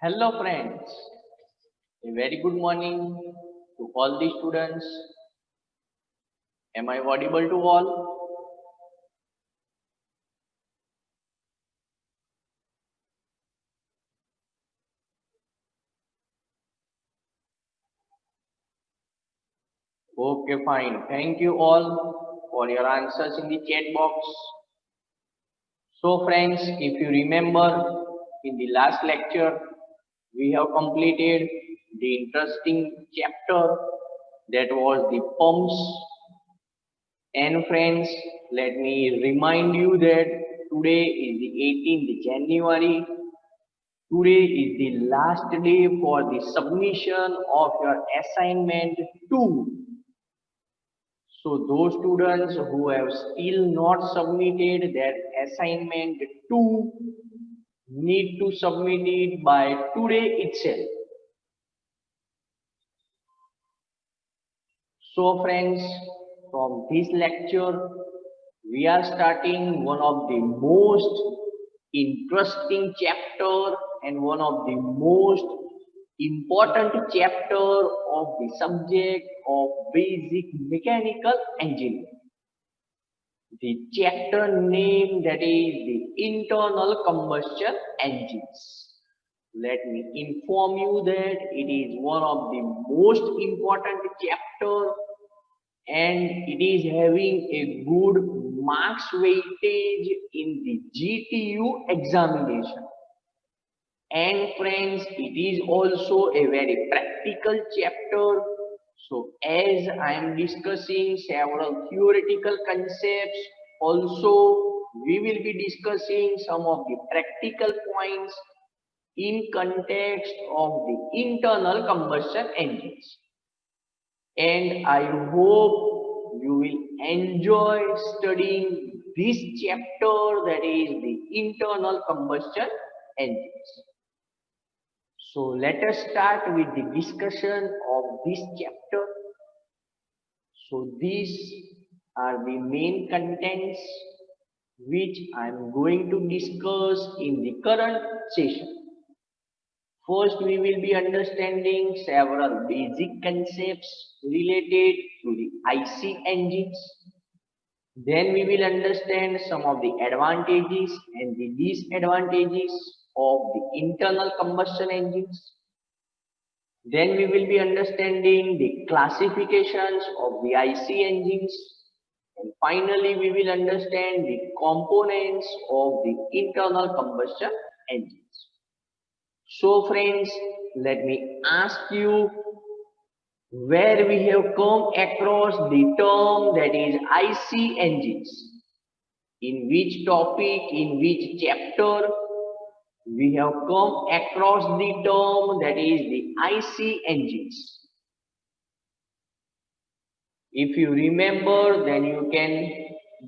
Hello friends, a very good morning to all the students. Am I audible to all? Okay, fine. Thank you all for your answers in the chat box. So friends, if you remember in the last lecture, we have completed the interesting chapter that was the pumps. And friends, let me remind you that today is the 18th January. Today is the last day for the submission of your assignment 2. So those students who have still not submitted their assignment 2 need to submit it by today itself. So friends, from this lecture, we are starting one of the most interesting chapter and one of the most important chapter of the subject of basic mechanical engineering. The chapter name that is the internal combustion engines. Let me inform you that it is one of the most important chapter and it is having a good marks weightage in the GTU examination. And friends, it is also a very practical chapter. So as I am discussing several theoretical concepts, also we will be discussing some of the practical points in context of the internal combustion engines. And I hope you will enjoy studying this chapter that is the internal combustion engines. So let us start with the discussion of this chapter. So these are the main contents which I am going to discuss in the current session. First, we will be understanding several basic concepts related to the IC engines. Then we will understand some of the advantages and the disadvantages of the internal combustion engines. Then we will be understanding the classifications of the IC engines. And finally, we will understand the components of the internal combustion engines. So friends, let me ask you where we have come across the term that is IC engines. In which topic, in which chapter we have come across the term that is the IC engines. If you remember, then you can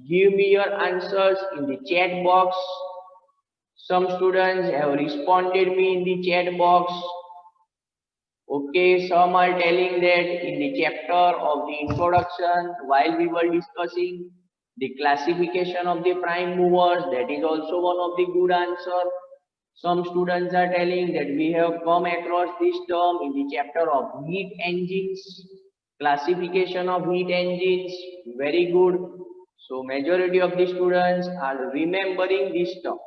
give me your answers in the chat box. Some students have responded me in the chat box. Okay, some are telling that in the chapter of the introduction, while we were discussing the classification of the prime movers, that is also one of the good answer. Some students are telling that we have come across this term in the chapter of heat engines, classification of heat engines, very good. So majority of the students are remembering this term.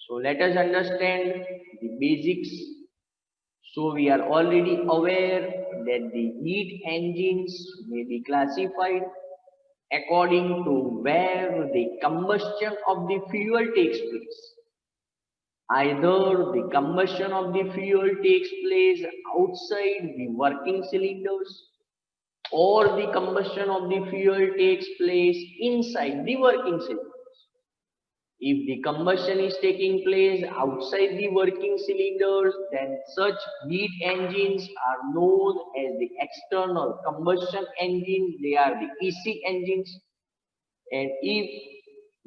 So let us understand the basics. So we are already aware that the heat engines may be classified according to where the combustion of the fuel takes place. Either the combustion of the fuel takes place outside the working cylinders or the combustion of the fuel takes place inside the working cylinders. If the combustion is taking place outside the working cylinders, then such heat engines are known as the external combustion engines. They are the EC engines. And if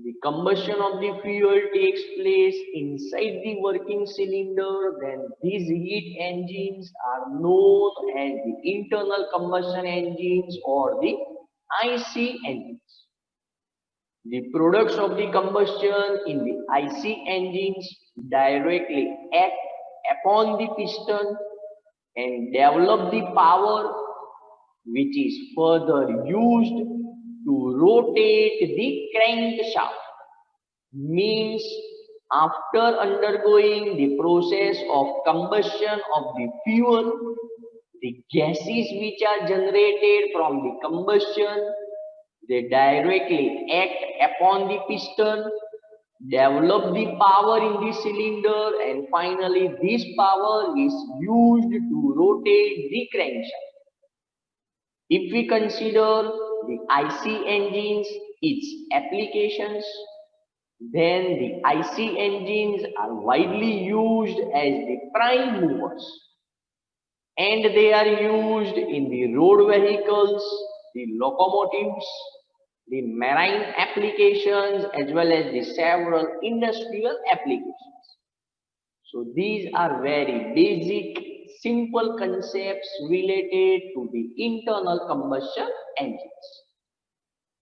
the combustion of the fuel takes place inside the working cylinder, then these heat engines are known as the internal combustion engines or the IC engines. The products of the combustion in the IC engines directly act upon the piston and develop the power which is further used to rotate the crankshaft. Means after undergoing the process of combustion of the fuel, the gases which are generated from the combustion, they directly act upon the piston, develop the power in the cylinder, and finally this power is used to rotate the crankshaft. If we consider the IC engines, its applications, then the IC engines are widely used as the prime movers, and they are used in the road vehicles, the locomotives, the marine applications, as well as the several industrial applications. So these are very basic, simple concepts related to the internal combustion engines.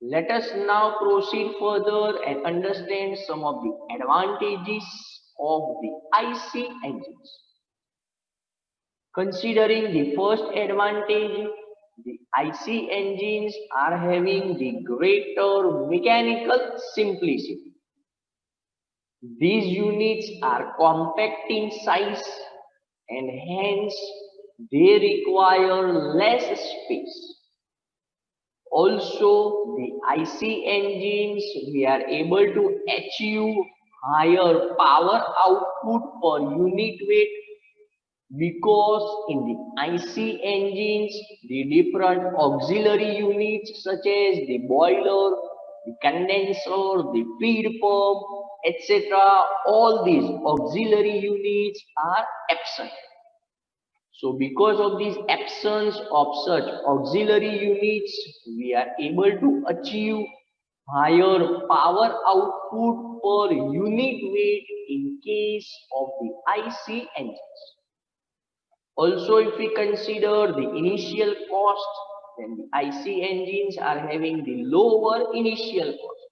Let us now proceed further and understand some of the advantages of the IC engines. Considering the first advantage, the IC engines are having the greater mechanical simplicity. These units are compact in size and hence they require less space. Also, the IC engines, we are able to achieve higher power output per unit weight because in the IC engines, the different auxiliary units such as the boiler, the condenser, the feed pump, etc., all these auxiliary units are absent. So because of this absence of such auxiliary units, we are able to achieve higher power output per unit weight in case of the IC engines. Also, if we consider the initial cost, then the IC engines are having the lower initial cost.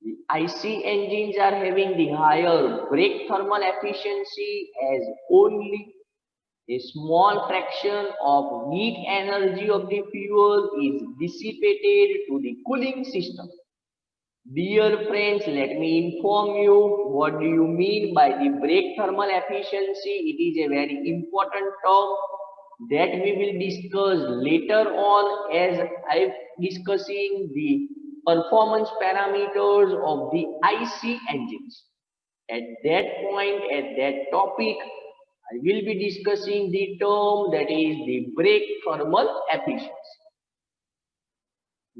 The IC engines are having the higher brake thermal efficiency as only a small fraction of heat energy of the fuel is dissipated to the cooling system. Dear friends, let me inform you what do you mean by the brake thermal efficiency. It is a very important term that we will discuss later on as I am discussing the performance parameters of the IC engines. At that point, at that topic, I will be discussing the term that is the brake thermal efficiency.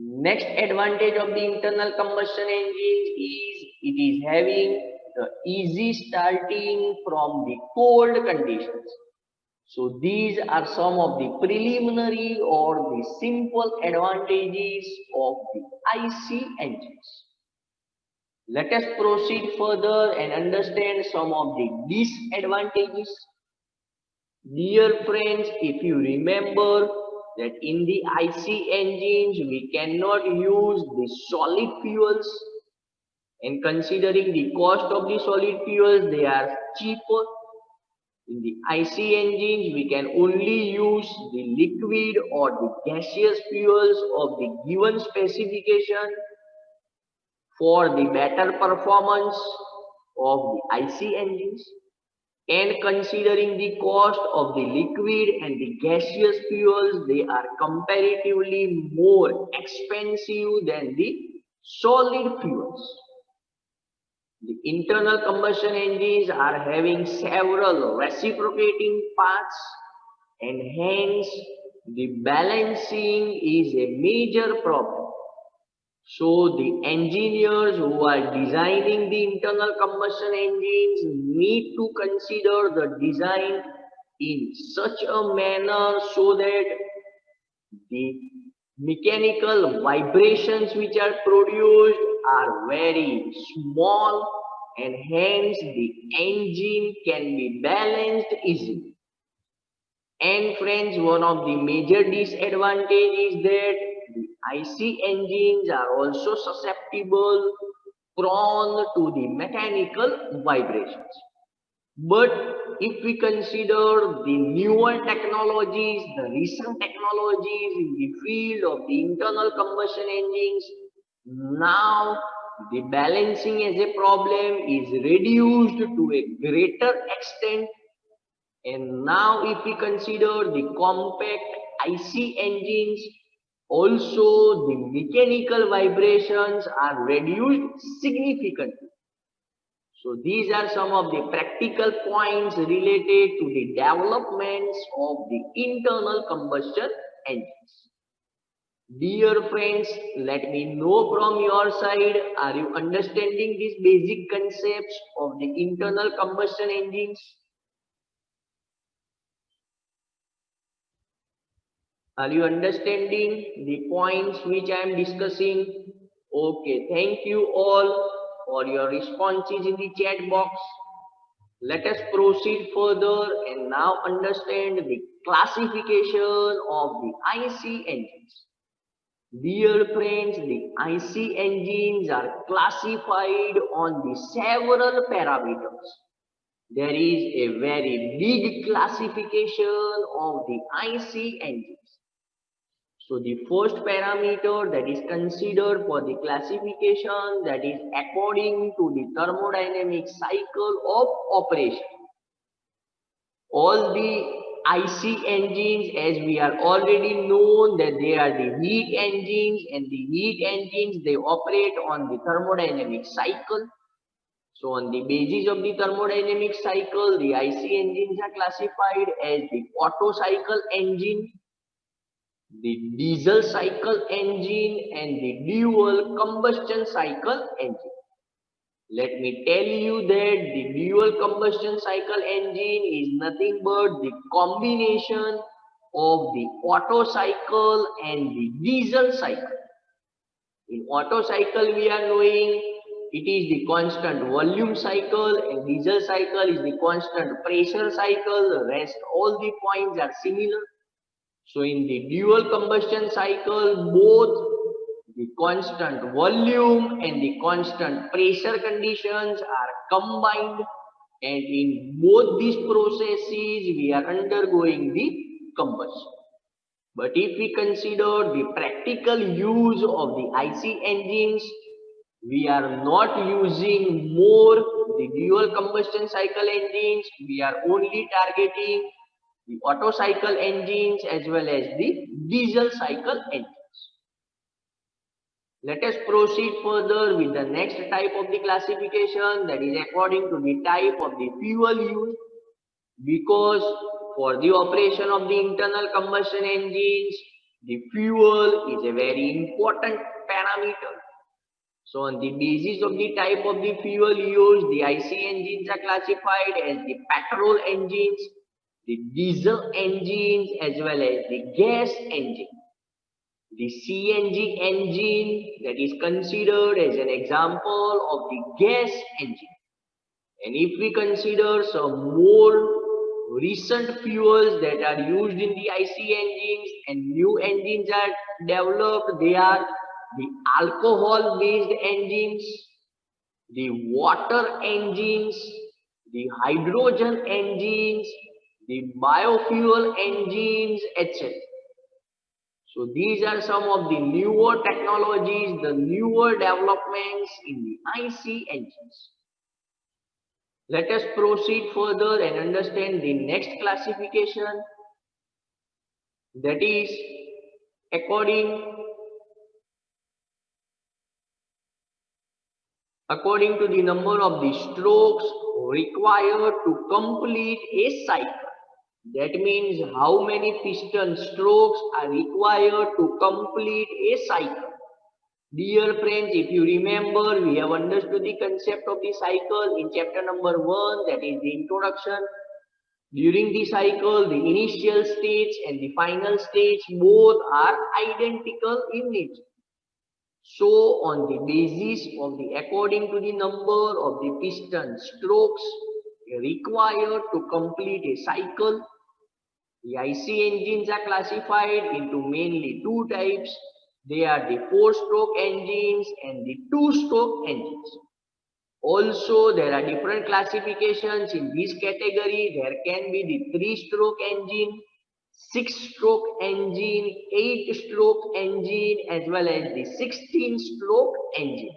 Next advantage of the internal combustion engine is it is having the easy starting from the cold conditions. So these are some of the preliminary or the simple advantages of the IC engines. Let us proceed further and understand some of the disadvantages. Dear friends, if you remember that in the IC engines we cannot use the solid fuels, and considering the cost of the solid fuels, they are cheaper. In the IC engines we can only use the liquid or the gaseous fuels of the given specification for the better performance of the IC engines. And considering the cost of the liquid and the gaseous fuels, they are comparatively more expensive than the solid fuels. The internal combustion engines are having several reciprocating parts, and hence the balancing is a major problem. So the engineers who are designing the internal combustion engines need to consider the design in such a manner so that the mechanical vibrations which are produced are very small and hence the engine can be balanced easily. And friends, one of the major disadvantages is that the IC engines are also susceptible, prone to the mechanical vibrations. But if we consider the newer technologies, the recent technologies in the field of the internal combustion engines, now the balancing as a problem is reduced to a greater extent. And now if we consider the compact IC engines, also the mechanical vibrations are reduced significantly. So these are some of the practical points related to the developments of the internal combustion engines. Dear friends, let me know from your side, are you understanding these basic concepts of the internal combustion engines? Are you understanding the points which I am discussing? Okay, thank you all for your responses in the chat box. Let us proceed further and now understand the classification of the IC engines. Dear friends, the IC engines are classified on the several parameters. There is a very big classification of the IC engines. So the first parameter that is considered for the classification, that is according to the thermodynamic cycle of operation. All the IC engines, as we are already known that they are the heat engines, and the heat engines, they operate on the thermodynamic cycle. So on the basis of the thermodynamic cycle, the IC engines are classified as the Otto cycle engine, the diesel cycle engine, and the dual combustion cycle engine. Let me tell you that the dual combustion cycle engine is nothing but the combination of the Otto cycle and the diesel cycle. In Otto cycle, we are knowing it is the constant volume cycle, and diesel cycle is the constant pressure cycle. The rest, all the points are similar. So in the dual combustion cycle, both the constant volume and the constant pressure conditions are combined, and in both these processes we are undergoing the combustion. But if we consider the practical use of the IC engines, we are not using more the dual combustion cycle engines. We are only targeting the Otto cycle engines as well as the diesel cycle engines. Let us proceed further with the next type of the classification, that is according to the type of the fuel used, because for the operation of the internal combustion engines, the fuel is a very important parameter. So on the basis of the type of the fuel used, the IC engines are classified as the petrol engines, the diesel engines, as well as the gas engine. The CNG engine, that is considered as an example of the gas engine. And if we consider some more recent fuels that are used in the IC engines and new engines are developed, they are the alcohol based engines, the water engines, the hydrogen engines, the biofuel engines, etc. So these are some of the newer technologies, the newer developments in the IC engines. Let us proceed further and understand the next classification, that is according to the number of the strokes required to complete a cycle. That means how many piston strokes are required to complete a cycle. Dear friends, if you remember, we have understood the concept of the cycle in chapter number 1, that is the introduction. During the cycle, the initial stage and the final stage both are identical in nature. So on the basis of the according to the number of the piston strokes required to complete a cycle, the IC engines are classified into mainly two types. They are the 4-stroke engines and the 2-stroke engines. Also, there are different classifications in this category. There can be the 3-stroke engine, 6-stroke engine, 8-stroke engine, as well as the 16-stroke engine.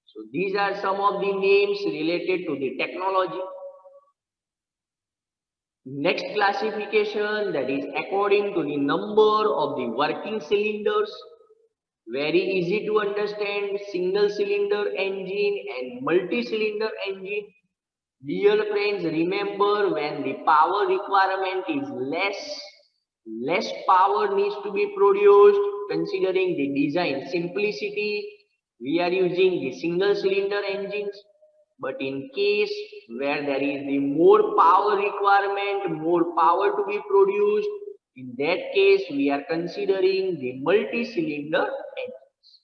So these are some of the names related to the technology. Next classification, that is according to the number of the working cylinders. Very easy to understand, single cylinder engine and multi-cylinder engine. Dear friends, remember when the power requirement is less power needs to be produced. Considering the design simplicity, we are using the single cylinder engines. But in case where there is the more power requirement, more power to be produced, in that case we are considering the multi-cylinder engines.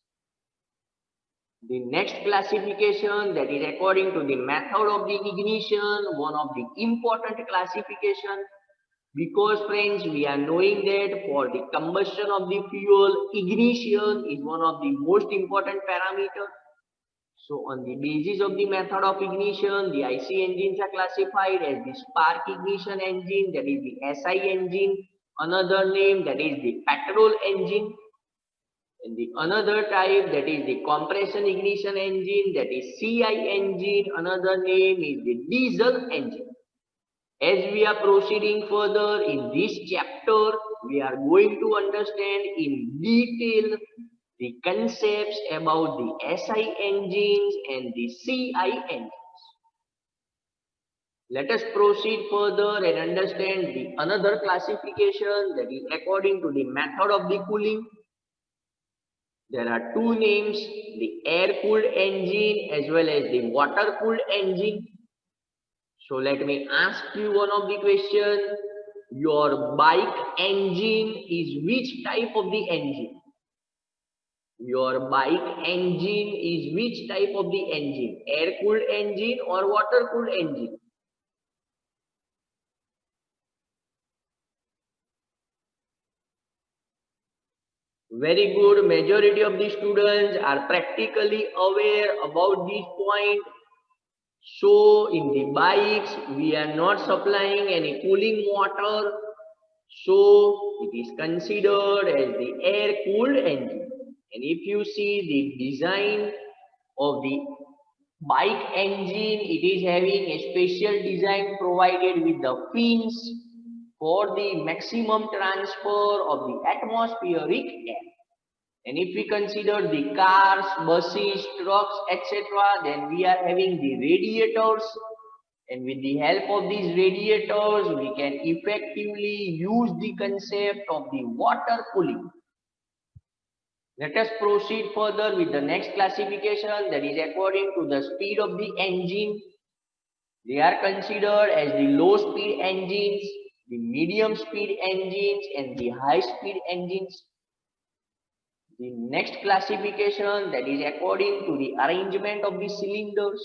The next classification, that is according to the method of the ignition, one of the important classification, because friends, we are knowing that for the combustion of the fuel, ignition is one of the most important parameter. So on the basis of the method of ignition, the IC engines are classified as the spark ignition engine, that is the SI engine, another name that is the petrol engine, and the another type that is the compression ignition engine, that is CI engine, another name is the diesel engine. As we are proceeding further in this chapter, we are going to understand in detail the concepts about the SI engines and the CI engines. Let us proceed further and understand the another classification, that is according to the method of the cooling. There are two names, the air-cooled engine as well as the water-cooled engine. So let me ask you one of the question. Your bike engine is which type of the engine? Your bike engine is which type of the engine? Air-cooled engine or water-cooled engine? Very good. Majority of the students are practically aware about this point. So in the bikes, we are not supplying any cooling water. So it is considered as the air-cooled engine. And if you see the design of the bike engine, it is having a special design provided with the fins for the maximum transfer of the atmospheric air. And if we consider the cars, buses, trucks, etc., then we are having the radiators. And with the help of these radiators, we can effectively use the concept of the water cooling. Let us proceed further with the next classification, that is according to the speed of the engine. They are considered as the low speed engines, the medium speed engines, and the high speed engines. The next classification, that is according to the arrangement of the cylinders,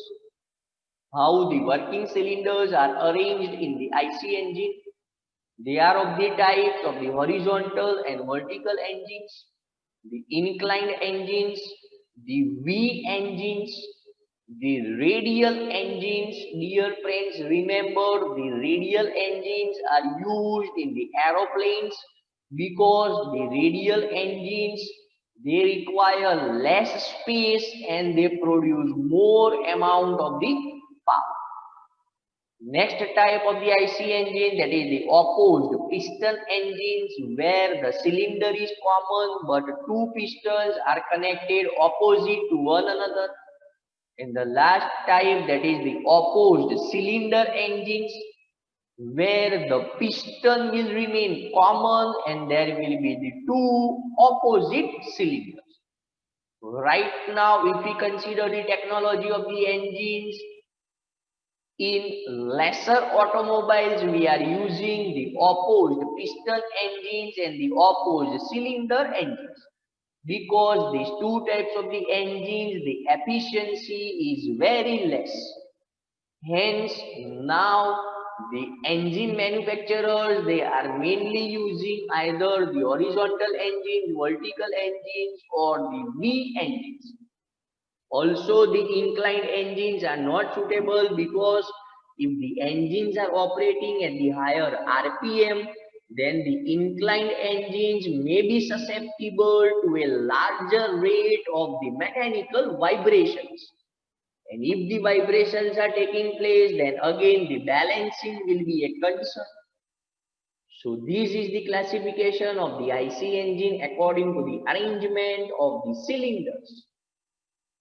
how the working cylinders are arranged in the IC engine. They are of the types of the horizontal and vertical engines, the inclined engines, the V engines, the radial engines. Dear friends, remember the radial engines are used in the aeroplanes because the radial engines, they require less space and they produce more amount of the power. Next type of the IC engine, that is the opposed piston engines, where the cylinder is common but two pistons are connected opposite to one another. And the last type, that is the opposed cylinder engines, where the piston will remain common and there will be the two opposite cylinders. Right now, if we consider the technology of the engines, in lesser automobiles, we are using the opposed piston engines and the opposed cylinder engines. Because these two types of the engines, the efficiency is very less. Hence, now the engine manufacturers, they are mainly using either the horizontal engines, vertical engines, or the V engines. Also, the inclined engines are not suitable because if the engines are operating at the higher RPM, then the inclined engines may be susceptible to a larger rate of the mechanical vibrations. And if the vibrations are taking place, then again the balancing will be a concern. So this is the classification of the IC engine according to the arrangement of the cylinders.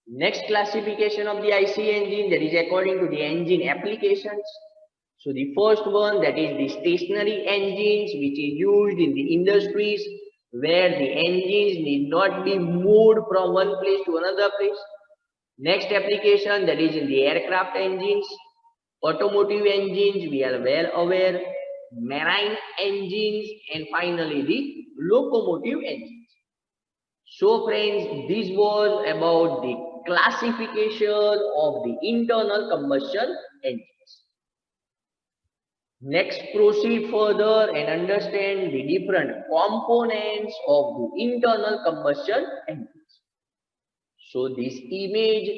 Next classification of the IC engine, that is according to the engine applications. So the first one, that is the stationary engines, which is used in the industries where the engines need not be moved from one place to another place. Next application, that is in the aircraft engines, automotive engines, we are well aware, marine engines, and finally the locomotive engines. So friends, this was about the classification of the internal combustion engines. Next, proceed further and understand the different components of the internal combustion engines. So this image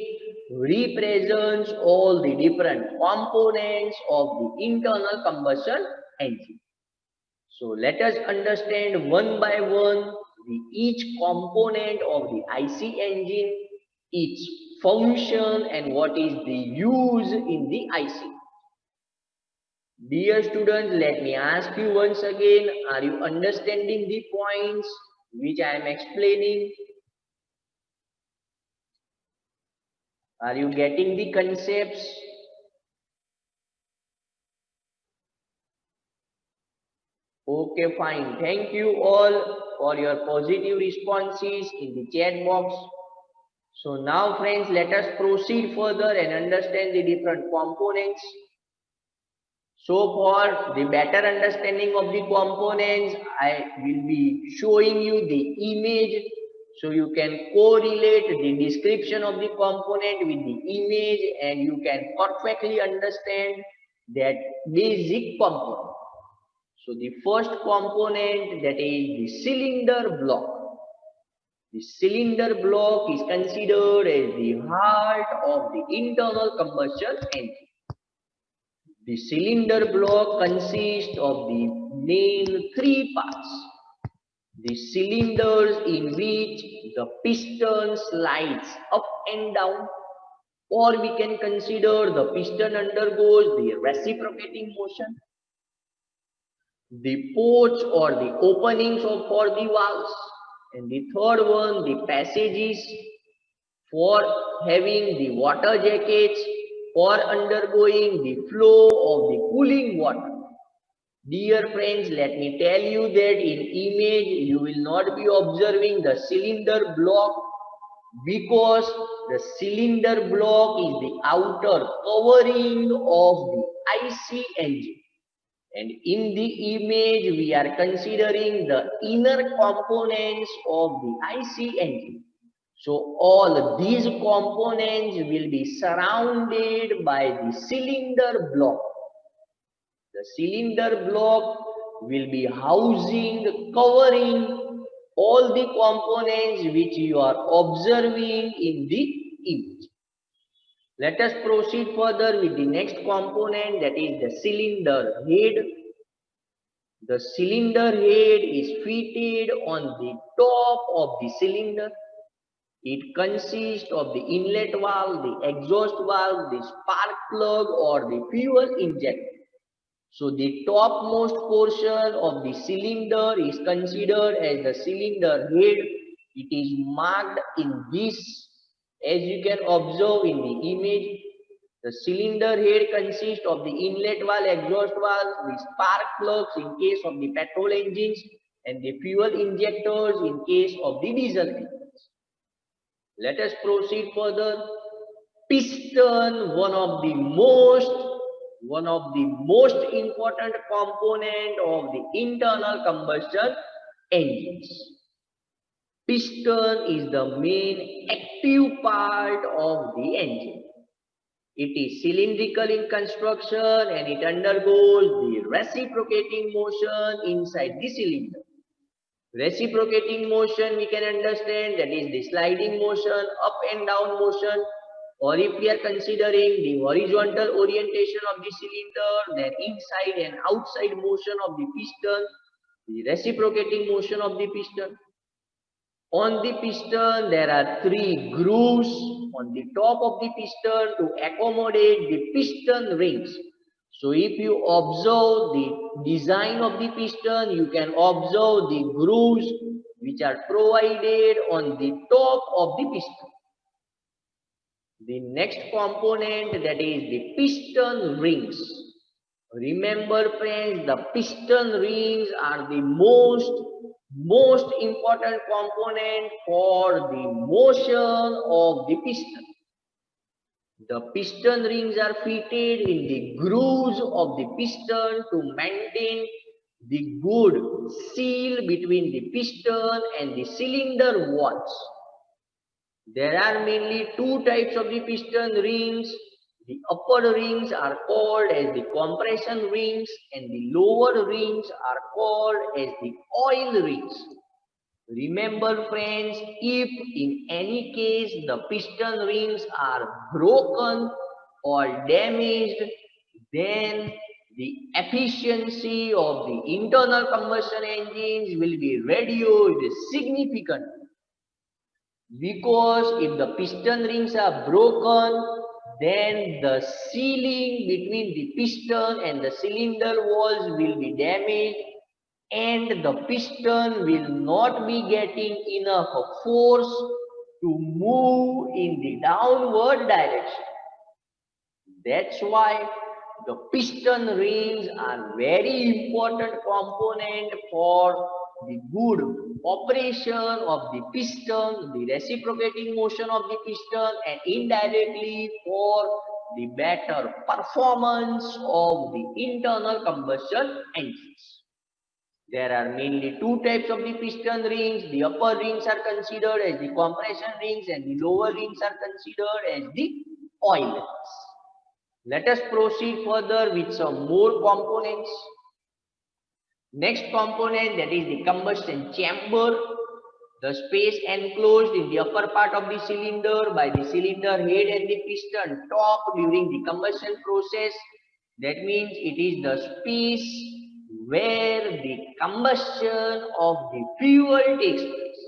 represents all the different components of the internal combustion engine. So let us understand one by one each component of the IC engine, its function and what is the use in the IC. Dear students, let me ask you once again, are you understanding the points which I am explaining? Are you getting the concepts? Okay, fine. Thank you all for your positive responses in the chat box. So now friends, let us proceed further and understand the different components. So for the better understanding of the components, I will be showing you the image so you can correlate the description of the component with the image and you can perfectly understand that basic component. So the first component, that is the cylinder block. The cylinder block is considered as the heart of the internal combustion engine. The cylinder block consists of the main three parts. The cylinders in which the piston slides up and down, or we can consider the piston undergoes the reciprocating motion. The ports or the openings for the valves, and the third one, the passages for having the water jackets for undergoing the flow of the cooling water. Dear friends, let me tell you that in image you will not be observing the cylinder block because the cylinder block is the outer covering of the IC engine. And in the image, we are considering the inner components of the IC engine. So all these components will be surrounded by the cylinder block. The cylinder block will be housing, covering all the components which you are observing in the image. Let us proceed further with the next component, that is the cylinder head. The cylinder head is fitted on the top of the cylinder. It consists of the inlet valve, the exhaust valve, the spark plug or the fuel injector. So the topmost portion of the cylinder is considered as the cylinder head. It is marked in this, as you can observe in the image. The cylinder head consists of the inlet valve, exhaust valve, the spark plugs in case of the petrol engines, and the fuel injectors in case of the diesel engines. Let us proceed further. Piston, one of the most important component of the internal combustion engines. Piston is the main active part of the engine. It is cylindrical in construction and it undergoes the reciprocating motion inside the cylinder. Reciprocating motion we can understand, that is the sliding motion, up and down motion. Or if we are considering the horizontal orientation of the cylinder, then inside and outside motion of the piston, the reciprocating motion of the piston. On the piston, there are 3 grooves on the top of the piston to accommodate the piston rings. So if you observe the design of the piston, you can observe the grooves which are provided on the top of the piston. The next component, that is the piston rings. Remember friends, the piston rings are the most important component for the motion of the piston. The piston rings are fitted in the grooves of the piston to maintain the good seal between the piston and the cylinder walls. There are mainly 2 types of the piston rings. The upper rings are called as the compression rings and the lower rings are called as the oil rings. Remember friends, if in any case the piston rings are broken or damaged, then the efficiency of the internal combustion engines will be reduced significantly. Because if the piston rings are broken, then the sealing between the piston and the cylinder walls will be damaged and the piston will not be getting enough force to move in the downward direction. That's why the piston rings are very important component for the good operation of the piston, the reciprocating motion of the piston, and indirectly for the better performance of the internal combustion engines. There are mainly 2 types of the piston rings. The upper rings are considered as the compression rings and the lower rings are considered as the oil rings. Let us proceed further with some more components. Next component, that is the combustion chamber. The space enclosed in the upper part of the cylinder by the cylinder head and the piston top during the combustion process. That means it is the space where the combustion of the fuel takes place.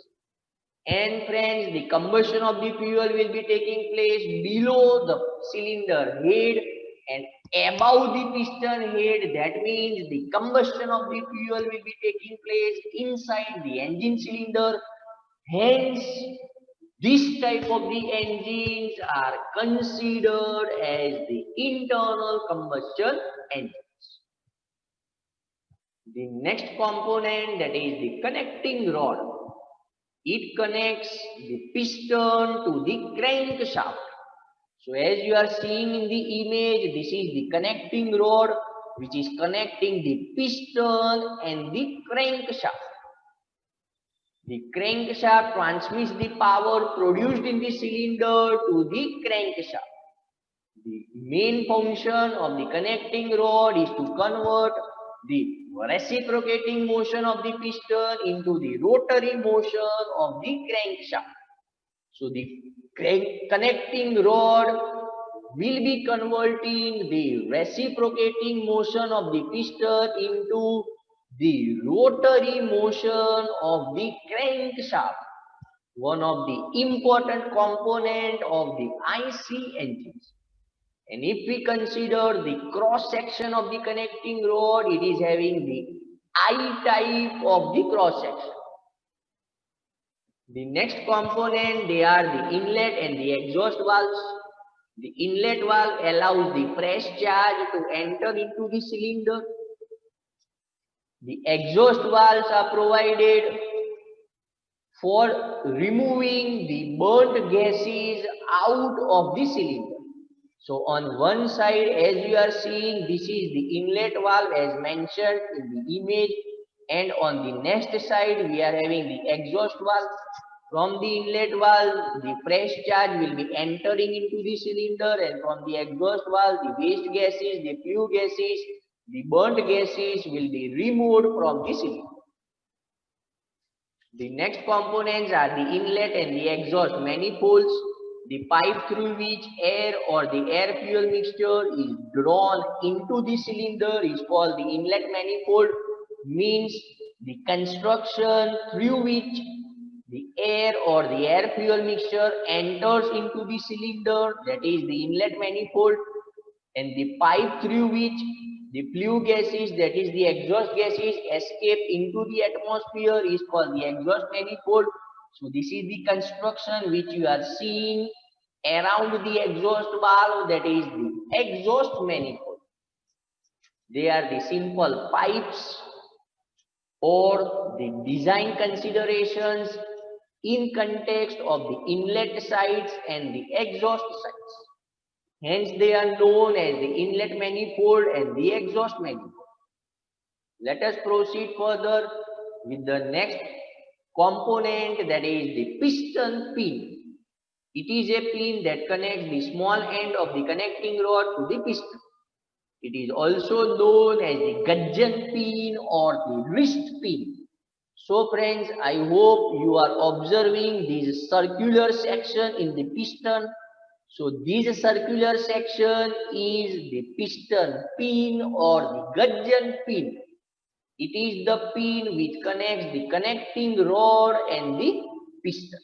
And friends, the combustion of the fuel will be taking place below the cylinder head and above the piston head. That means the combustion of the fuel will be taking place inside the engine cylinder. Hence, this type of the engines are considered as the internal combustion engines. The next component, that is the connecting rod. It connects the piston to the crankshaft. So as you are seeing in the image, this is the connecting rod which is connecting the piston and the crankshaft. The crankshaft transmits the power produced in the cylinder to the crankshaft. The main function of the connecting rod is to convert the reciprocating motion of the piston into the rotary motion of the crankshaft. So the connecting rod will be converting the reciprocating motion of the piston into the rotary motion of the crankshaft, one of the important component of the IC engines. And if we consider the cross section of the connecting rod, it is having the I type of the cross section. The next component, they are the inlet and the exhaust valves. The inlet valve allows the fresh charge to enter into the cylinder. The exhaust valves are provided for removing the burnt gases out of the cylinder. So on one side, as you are seeing, this is the inlet valve as mentioned in the image, and on the next side we are having the exhaust valve. From the inlet valve, the fresh charge will be entering into the cylinder, and from the exhaust valve, the waste gases, the flue gases, the burnt gases will be removed from the cylinder. The next components are the inlet and the exhaust manifolds. The pipe through which air or the air fuel mixture is drawn into the cylinder is called the inlet manifold. Means the construction through which the air or the air fuel mixture enters into the cylinder, that is the inlet manifold, and the pipe through which the flue gases, that is the exhaust gases, escape into the atmosphere is called the exhaust manifold. So this is the construction which you are seeing around the exhaust valve, that is the exhaust manifold. They are the simple pipes or the design considerations in context of the inlet sides and the exhaust sides. Hence, they are known as the inlet manifold and the exhaust manifold. Let us proceed further with the next component, that is the piston pin. It is a pin that connects the small end of the connecting rod to the piston. It is also known as the gudgeon pin or the wrist pin. So friends, I hope you are observing this circular section in the piston. So this circular section is the piston pin or the gudgeon pin. It is the pin which connects the connecting rod and the piston.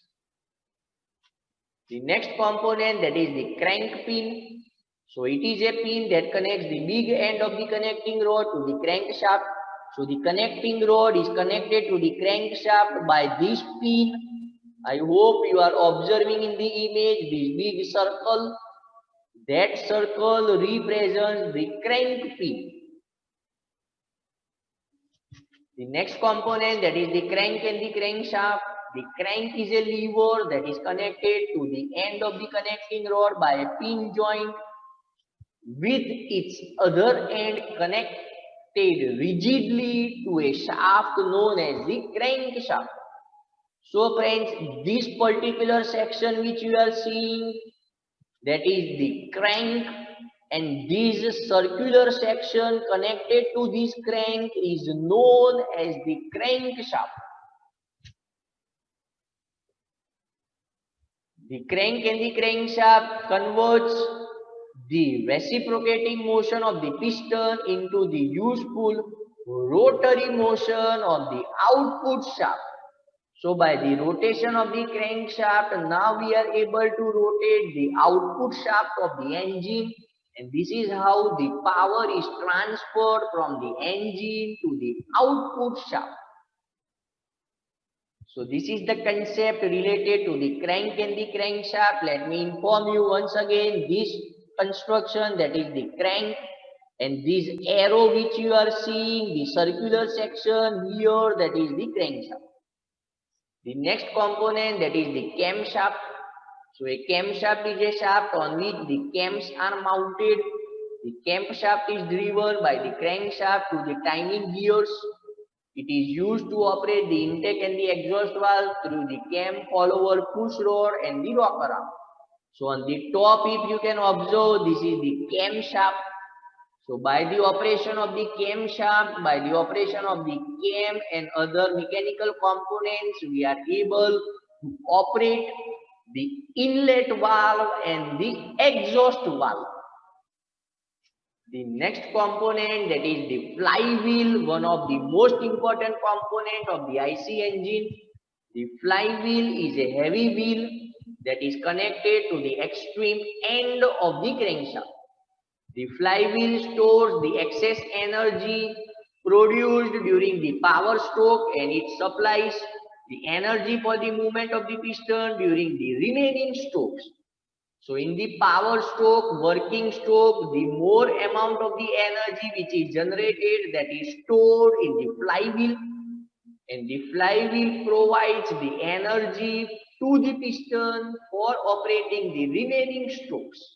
The next component, that is the crank pin. So it is a pin that connects the big end of the connecting rod to the crankshaft. So the connecting rod is connected to the crankshaft by this pin. I hope you are observing in the image this big circle. That circle represents the crank pin. The next component, that is the crank and the crankshaft. The crank is a lever that is connected to the end of the connecting rod by a pin joint, with its other end connected rigidly to a shaft known as the crankshaft. So friends, this particular section which you are seeing, that is the crank, and this circular section connected to this crank is known as the crankshaft. The crank and the crankshaft converts the reciprocating motion of the piston into the useful rotary motion of the output shaft. So by the rotation of the crankshaft, now we are able to rotate the output shaft of the engine, and this is how the power is transferred from the engine to the output shaft. So this is the concept related to the crank and the crankshaft. Let me inform you once again, this construction, that is the crank, and this arrow which you are seeing, the circular section here, that is the crankshaft. The next component, that is the camshaft. So a camshaft is a shaft on which the cams are mounted. The camshaft is driven by the crankshaft to the timing gears. It is used to operate the intake and the exhaust valve through the cam, follower, push rod and the rocker arm. So on the top, if you can observe, this is the camshaft. So by the operation of the camshaft, by the operation of the cam and other mechanical components, we are able to operate the inlet valve and the exhaust valve. The next component, that is the flywheel, one of the most important component of the IC engine. The flywheel is a heavy wheel that is connected to the extreme end of the crankshaft. The flywheel stores the excess energy produced during the power stroke, and it supplies the energy for the movement of the piston during the remaining strokes. So in the power stroke, working stroke, the more amount of the energy which is generated, that is stored in the flywheel, and the flywheel provides the energy to the piston for operating the remaining strokes.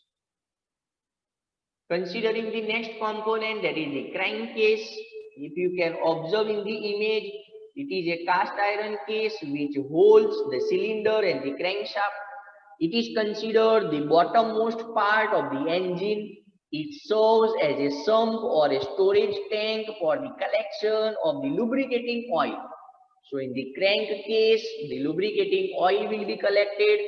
Considering the next component, that is the crankcase, if you can observe in the image, it is a cast iron case which holds the cylinder and the crankshaft. It is considered the bottommost part of the engine. It serves as a sump or a storage tank for the collection of the lubricating oil. So in the crankcase, the lubricating oil will be collected,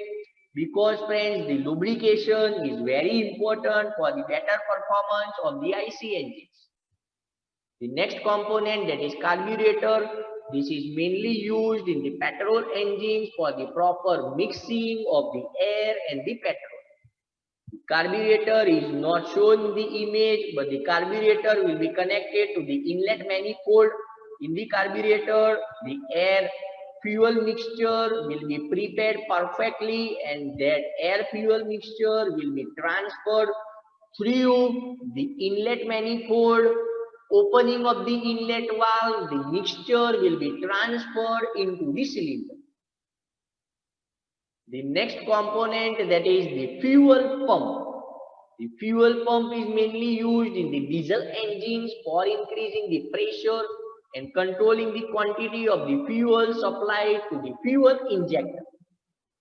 because friends, the lubrication is very important for the better performance of the IC engines. The next component, that is carburetor. This is mainly used in the petrol engines for the proper mixing of the air and the petrol. The carburetor is not shown in the image, but the carburetor will be connected to the inlet manifold. In the carburetor, the air fuel mixture will be prepared perfectly, and that air fuel mixture will be transferred through the inlet manifold. Opening of the inlet valve, the mixture will be transferred into the cylinder. The next component, that is the fuel pump. The fuel pump is mainly used in the diesel engines for increasing the pressure and controlling the quantity of the fuel supplied to the fuel injector.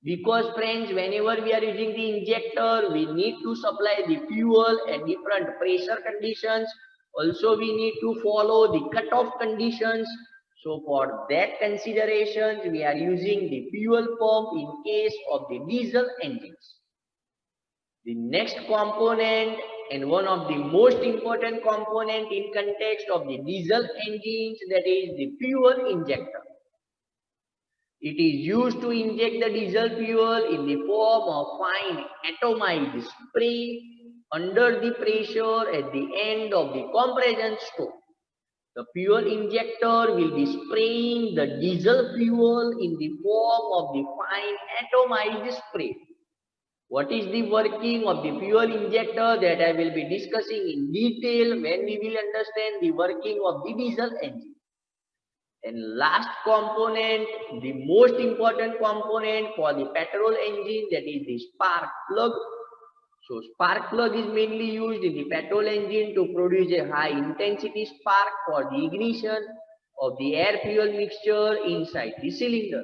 Because friends, whenever we are using the injector, we need to supply the fuel at different pressure conditions. Also, we need to follow the cutoff conditions. So for that considerations, we are using the fuel pump in case of the diesel engines. The next component, and one of the most important component in context of the diesel engines, that is the fuel injector. It is used to inject the diesel fuel in the form of fine atomized spray under the pressure at the end of the compression stroke. The fuel injector will be spraying the diesel fuel in the form of the fine atomized spray. What is the working of the fuel injector, that I will be discussing in detail when we will understand the working of the diesel engine. And last component, the most important component for the petrol engine, that is the spark plug. So spark plug is mainly used in the petrol engine to produce a high intensity spark for the ignition of the air fuel mixture inside the cylinder.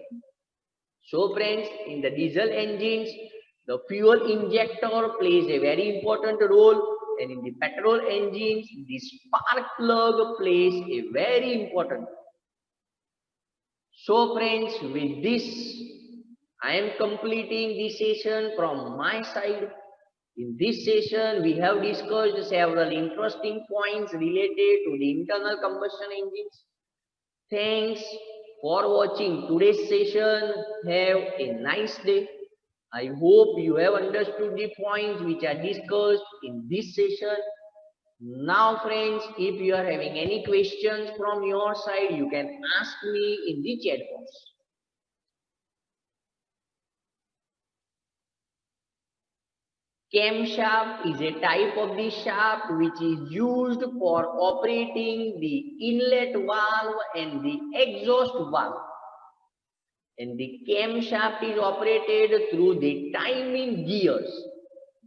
So friends, in the diesel engines, the fuel injector plays a very important role, and in the petrol engines, the spark plug plays a very important role. So friends, with this, I am completing this session from my side. In this session, we have discussed several interesting points related to the internal combustion engines. Thanks for watching today's session. Have a nice day. I hope you have understood the points which are discussed in this session. Now friends, if you are having any questions from your side, you can ask me in the chat box. Camshaft is a type of the shaft which is used for operating the inlet valve and the exhaust valve. And the camshaft is operated through the timing gears.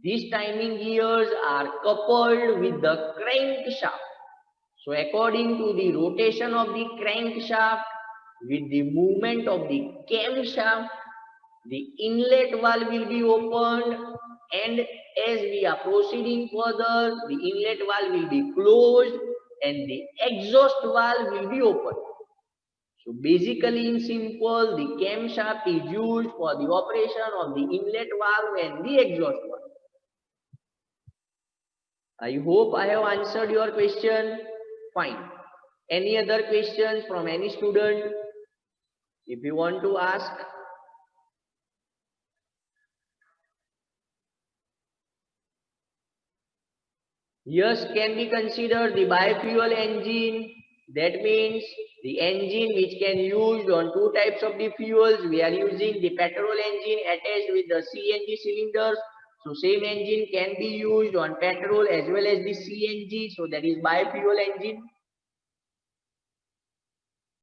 These timing gears are coupled with the crankshaft. So according to the rotation of the crankshaft with the movement of the camshaft, the inlet valve will be opened, and as we are proceeding further, the inlet valve will be closed and the exhaust valve will be opened. So basically, in simple, the camshaft is used for the operation of the inlet valve and the exhaust valve. I hope I have answered your question. Fine. Any other questions from any student? If you want to ask. Yes, can be considered the biofuel engine. That means the engine which can used on two types of the fuels. We are using the petrol engine attached with the CNG cylinders. So same engine can be used on petrol as well as the CNG. So that is biofuel engine.